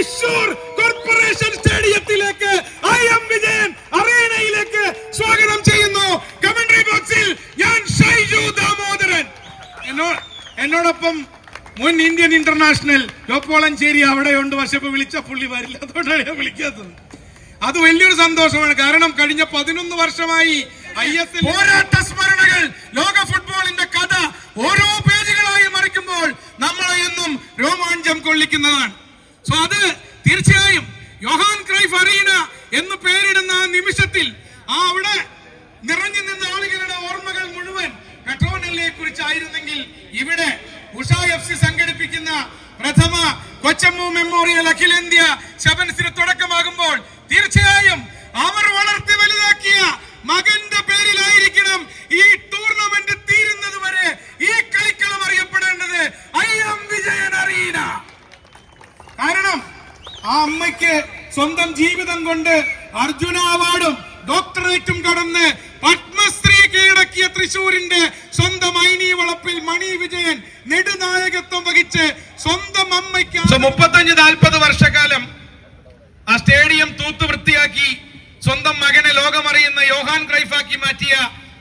Thrissur corporation സ്റ്റേഡിയത്തിലേക്ക് IM Vijayan അറീനയിലേക്ക് സ്വാഗതം ചെയ്യുന്നു. Commentary ബോക്സിൽ ഞാൻ ഷൈജു ദാമോദരൻ, എന്നോടൊപ്പം മുൻ ഇന്ത്യൻ ഇന്റർനാഷണൽ ലോപ്പോളഞ്ചേരി അവിടെയുണ്ട്. പക്ഷെ ഇപ്പൊ വിളിച്ച പുള്ളി വരില്ല, അതുകൊണ്ടാണ് ഞാൻ വിളിക്കാത്തത്. അത് വലിയൊരു സന്തോഷമാണ്. കാരണം കഴിഞ്ഞ 11 വർഷമായി ISL പോരാട്ട സ്മരണകൾ, ലോക ഫുട്ബോളിന്റെ കഥ ഓരോ പേജുകളായി മറിക്കുമ്പോൾ നമ്മളെ എന്നും രോമാഞ്ചം കൊള്ളിക്കുന്നതാണ്. സോ അത് തീർച്ചയായും യോഹാൻ ക്രൈഫ് അറീന എന്ന് പേരിടുന്ന ആ നിമിഷത്തിൽ അവിടെ നിറഞ്ഞു നിന്ന ആളുകളുടെ ഓർമ്മകൾ മുഴുവൻ പെട്രോനെല്ലയെ കുറിച്ചായിരുന്നെങ്കിൽ ഇവിടെ ഉഷ FC സംഘടിപ്പിക്കുന്ന പ്രഥമ കൊച്ചമ്മു മെമ്മോറിയൽ അഖിലേന്ത്യാ സെവൻസിന് തുടക്കമാകുമ്പോൾ തീർച്ചയായും അവർ വളർത്തി വലുതാക്കിയ മകന്റെ പേരിലായിരിക്കണം ഈ ടൂർണമെന്റ് തീരുന്നത് വരെ ഈ കളിക്കളം അറിയപ്പെടേണ്ടത് IM വിജയൻ അറീന. കാരണം ആ അമ്മയ്ക്ക് സ്വന്തം ജീവിതം കൊണ്ട് അർജുന അവാർഡും ഡോക്ടറേറ്റും കടന്ന് പത്മശ്രീ കീഴടക്കിയ തൃശൂരിന്റെ സ്വന്തം ഐനി വളപ്പിൽ മണി വിജയൻ നെടുനായകത്വം വഹിച്ച് സ്വന്തം അമ്മയ്ക്ക് 35-40 വർഷക്കാലം ആ സ്റ്റേഡിയം തൂത്തു വൃത്തിയാക്കി സ്വന്തം മകനെ ലോകമറിയുന്ന യോഹാൻ ക്രൈഫാക്കി മാറ്റിയ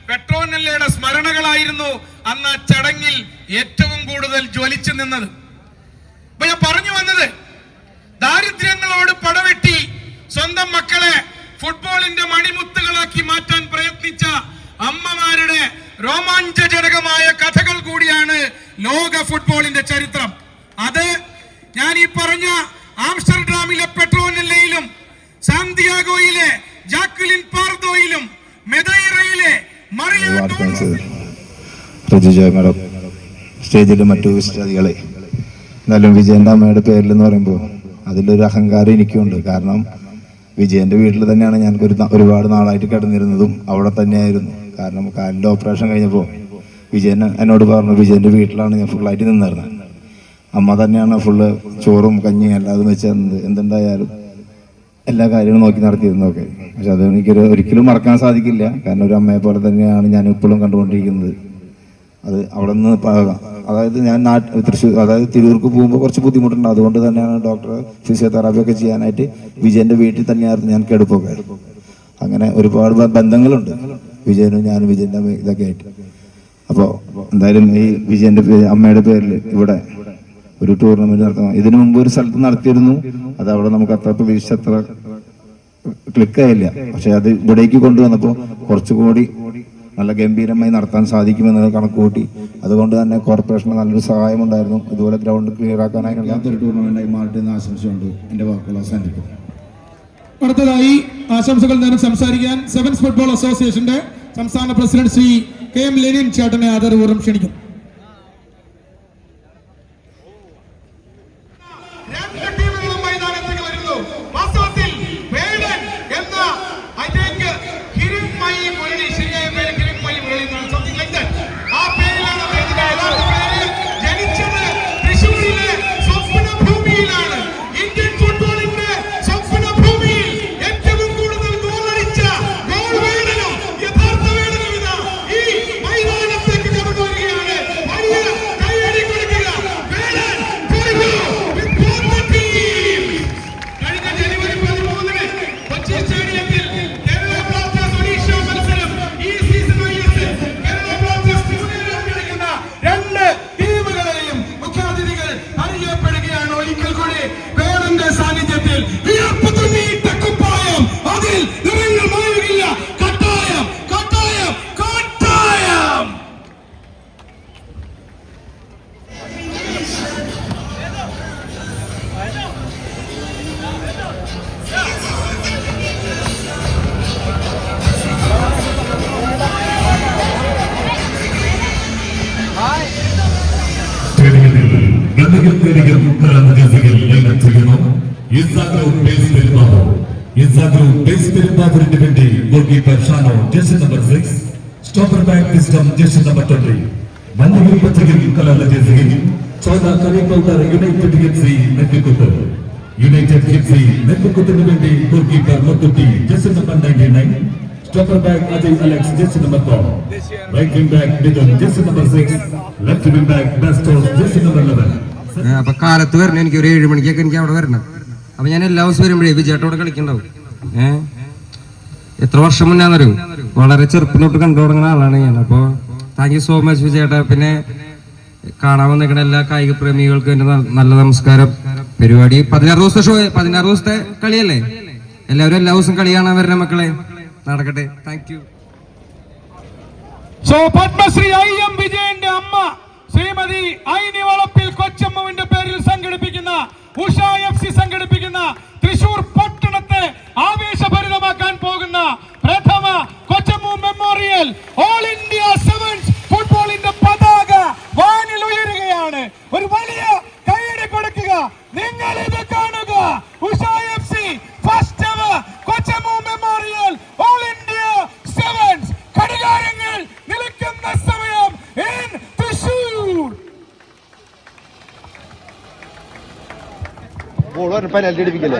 പെട്രോനെല്ലയുടെ സ്മരണകളായിരുന്നു അന്ന് ആ ചടങ്ങിൽ ഏറ്റവും കൂടുതൽ ജ്വലിച്ചു നിന്നത്. അപ്പൊ ഞാൻ പറഞ്ഞു വന്നത്, ദാരിദ്ര്യങ്ങളോട് പടവെട്ടി സ്വന്തം മക്കളെ ഫുട്ബോളിന്റെ മണിമുത്തുകളാക്കി മാറ്റാൻ പ്രയത്നിച്ച അമ്മമാരുടെ രോമാഞ്ചജനകമായ കഥകൾ കൂടിയാണ് ലോക ഫുട്ബോളിന്റെ ചരിത്രം. അത് ഞാൻ ഈ പറഞ്ഞ ആംസ്റ്റർഡാമിലെ പെട്രോനെല്ലയിലും സാന്തിയാഗോയിലെ ജാക്വലിൻ പാർദോയിലും മെദൈറയിലെ സ്റ്റേജിലെ മറ്റു വിശിഷ്ടാതികളെ, എന്നാലും വിജയന്റെ അമ്മയുടെ പേരിൽ എന്ന് പറയുമ്പോൾ അതിലൊരു അഹങ്കാരം എനിക്കുണ്ട്. കാരണം വിജയന്റെ വീട്ടിൽ തന്നെയാണ് ഞാൻ ഒരുപാട് നാളായിട്ട് കിടന്നിരുന്നതും അവിടെ തന്നെയായിരുന്നു. കാരണം കാലിന്റെ ഓപ്പറേഷൻ കഴിഞ്ഞപ്പോൾ വിജയൻ എന്നോട് പറഞ്ഞു, വിജയന്റെ വീട്ടിലാണ് ഞാൻ ഫുള്ളായിട്ട് നിന്നിരുന്നത്. അമ്മ തന്നെയാണ് ഫുള്ള് ചോറും കഞ്ഞിയും എല്ലാതും വെച്ച് എന്തുണ്ടായാലും എല്ലാ കാര്യങ്ങളും നോക്കി നടത്തിയിരുന്നൊക്കെ. പക്ഷെ അത് എനിക്ക് ഒരിക്കലും മറക്കാൻ സാധിക്കില്ല. കാരണം ഒരു അമ്മയെ പോലെ തന്നെയാണ് ഞാൻ ഇപ്പോഴും കണ്ടുകൊണ്ടിരിക്കുന്നത്. അത് അവിടെ നിന്ന് അതായത് ഞാൻ തൃശ്ശൂർ അതായത് തിരൂർക്ക് പോകുമ്പോൾ കുറച്ച് ബുദ്ധിമുട്ടുണ്ട്. അതുകൊണ്ട് തന്നെയാണ് ഡോക്ടർ ഫിസിയോതെറാപ്പി ഒക്കെ ചെയ്യാനായിട്ട് വിജയന്റെ വീട്ടിൽ തന്നെയായിരുന്നു ഞാൻ കിടപ്പൊക്കെ. അങ്ങനെ ഒരുപാട് ബന്ധങ്ങളുണ്ട് വിജയനും ഞാനും വിജയന്റെ ഇതൊക്കെ ആയിട്ട്. അപ്പോൾ എന്തായാലും ഈ വിജയന്റെ അമ്മയുടെ പേരിൽ ഇവിടെ ഒരു ടൂർണമെന്റ് നടത്തണം. ഇതിനു മുമ്പ് ഒരു സ്ഥലത്ത് നടത്തിയിരുന്നു. അത് അവിടെ നമുക്ക് അത്ര പ്രതീക്ഷിച്ച അത്ര ക്ലിക്കായില്ല. പക്ഷെ അത് ഇവിടേക്ക് കൊണ്ടുവന്നപ്പോൾ കുറച്ചുകൂടി നല്ല ഗംഭീരമായി നടത്താൻ സാധിക്കുമെന്നത് കണക്കുകൂട്ടി. അതുകൊണ്ട് തന്നെ കോർപ്പറേഷന് നല്ലൊരു സഹായം ഉണ്ടായിരുന്നു. ഇതുപോലെ ഗ്രൗണ്ട് ക്ലിയർ ആക്കാനായിട്ടുള്ള ടൂർണമെന്റായി മാറട്ടെ എന്ന് ആശംസിച്ചുകൊണ്ട് എന്റെ വാക്കുകൾ അവസാനിപ്പിക്കും. അടുത്തതായി ആശംസകൾ നേരം സംസാരിക്കാൻ സെവൻസ് ഫുട്ബോൾ അസോസിയേഷന്റെ സംസ്ഥാന പ്രസിഡന്റ് ശ്രീ KM ലെനിൻ ചേട്ടനെ ആദരപൂർവ്വം ക്ഷണിക്കും. പെരുമ്പാവൂരിന് വേണ്ടി goalkeeper Shano jersey number 6, stopper back Wisdom jersey number 20, മഞ്ഞയിൽ പച്ചയിൽ കലർന്ന ജേഴ്സിയിൽ ചോദ curry powder United FC Nellikuth. United FC നെല്ലിക്കുത്തിന് വേണ്ടി goalkeeper Mothutty jersey number 99, stopper back Ajay Alex jersey number 4, right wing back Nithin jersey number 6, left wing back Bastos jersey number 11. അപ്പൊ കാലത്ത് വരണം, എനിക്ക് ഒരു 7 മണിക്കൊക്കെ എനിക്ക് അവിടെ വരണം. അപ്പൊ ഞാൻ എല്ലാ ദിവസവും വരുമ്പോഴേ വിജയേട്ടോടെ കളിക്കണ്ടാവും. എത്ര വർഷം മുന്നാന്നറിയോ, വളരെ ചെറുപ്പം തൊട്ട് കണ്ടു തുടങ്ങുന്ന ആളാണ് ഞാൻ. അപ്പൊ താങ്ക് യു സോ മച്ച് വിജയേട്ടാ. പിന്നെ കാണാൻ വന്നിരിക്കുന്ന എല്ലാ കായിക പ്രേമികൾക്കും എന്റെ നല്ല നമസ്കാരം. പരിപാടി 16 ദിവസത്തെ ഷോ, 16 ദിവസത്തെ കളിയല്ലേ, എല്ലാവരും എല്ലാ ദിവസവും കളി കാണാൻ വരുന്ന മക്കളെ, നടക്കട്ടെ. Thank you. So Padmashri IM വിജയന്റെ അമ്മ ശ്രീമതി ഐനി വളപ്പിൽ കൊച്ചമ്മുവിന്റെ പേരിൽ സംഘടിപ്പിക്കുന്ന ഉഷ FC സംഘടിപ്പിക്കുന്ന തൃശൂർ പട്ടണത്തെ ആവേശഭരിതമാക്കാൻ പോകുന്ന പ്രഥമ കൊച്ചമ്മു മെമ്മോറിയൽ ഓൾ ഇന്ത്യ സെവൻസ് ഫുട്ബോളിന്റെ പതാക വാനിൽ ഉയരുകയാണ്. ഒരു വലിയ കൈയടി കൊടുക്കുക. നിങ്ങൾ ഇത് കാണുക. Usha FC first ever Kochammu memorial all India sevens. ഘടികാരങ്ങൾ നിൽക്കുന്ന സമയം in തൃശൂർ. Ball penalty അടിപ്പിക്കല്ലേ?